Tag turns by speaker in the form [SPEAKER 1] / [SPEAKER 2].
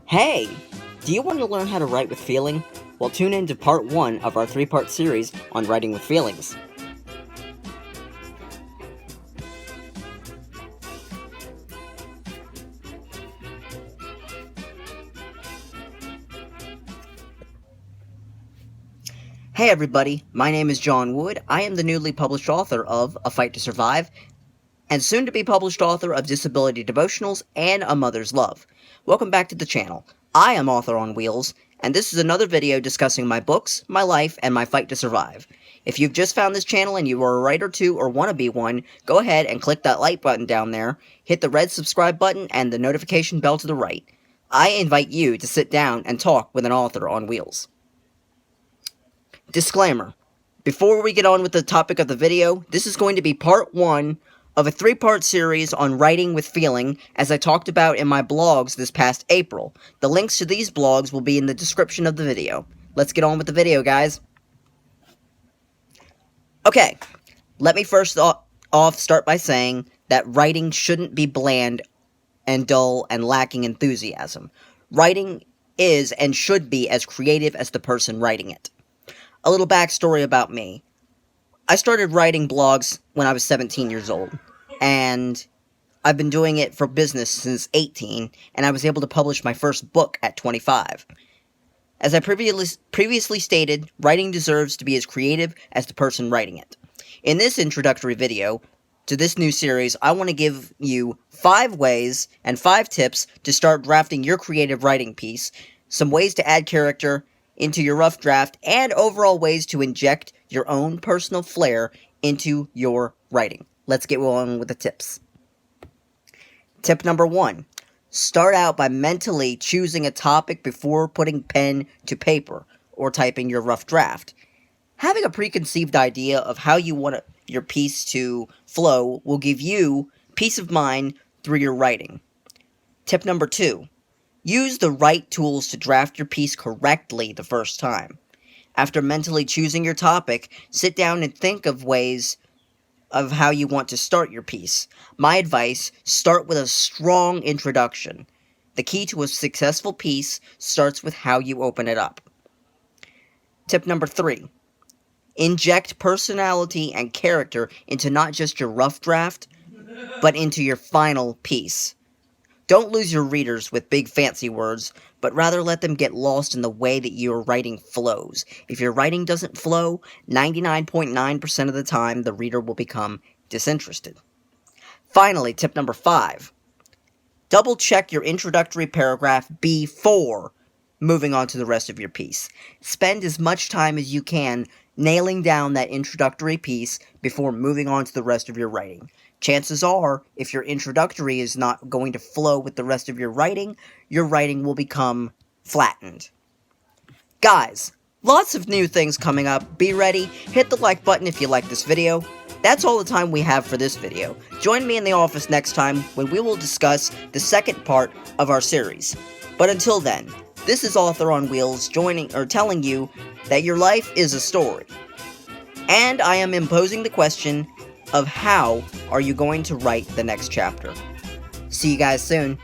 [SPEAKER 1] Hey! Do you want to learn how to write with feeling? Well, tune in to part 1 of our 3-part series on writing with feelings. Hey everybody, my name is John Wood. I am the newly published author of A Fight to Survive, and soon to be published author of Disability Devotionals and A Mother's Love. Welcome back to the channel. I am Author on Wheels, and this is another video discussing my books, my life, and my fight to survive. If you've just found this channel and you are a writer too or want to be one, go ahead and click that like button down there, hit the red subscribe button and the notification bell to the right. I invite you to sit down and talk with an author on wheels. Disclaimer. Before we get on with the topic of the video, this is going to be part 1 of a 3-part series on writing with feeling, as I talked about in my blogs this past April. The links to these blogs will be in the description of the video. Let's get on with the video, guys. Okay, let me first start by saying that writing shouldn't be bland and dull and lacking enthusiasm. Writing is and should be as creative as the person writing it. A little backstory about me. I started writing blogs when I was 17 years old, and I've been doing it for business since 18, and I was able to publish my first book at 25. As I previously stated, writing deserves to be as creative as the person writing it. In this introductory video to this new series, I want to give you 5 ways and 5 tips to start drafting your creative writing piece, some ways to add character into your rough draft, and overall ways to inject your own personal flair into your writing. Let's get on with the tips. Tip number 1. Start out by mentally choosing a topic before putting pen to paper or typing your rough draft. Having a preconceived idea of how you want your piece to flow will give you peace of mind through your writing. Tip number 2. Use the right tools to draft your piece correctly the first time. After mentally choosing your topic, sit down and think of ways of how you want to start your piece. My advice, start with a strong introduction. The key to a successful piece starts with how you open it up. Tip number 3. Inject personality and character into not just your rough draft, but into your final piece. Don't lose your readers with big fancy words, but rather let them get lost in the way that your writing flows. If your writing doesn't flow, 99.9% of the time, the reader will become disinterested. Finally, tip number 5. Double check your introductory paragraph before moving on to the rest of your piece. Spend as much time as you can nailing down that introductory piece before moving on to the rest of your writing. Chances are, if your introductory is not going to flow with the rest of your writing will become flattened. Guys, lots of new things coming up. Be ready. Hit the like button if you like this video. That's all the time we have for this video. Join me in the office next time when we will discuss the second part of our series. But until then, this is Author on Wheels telling you that your life is a story. And I am imposing the question of how are you going to write the next chapter. See you guys soon.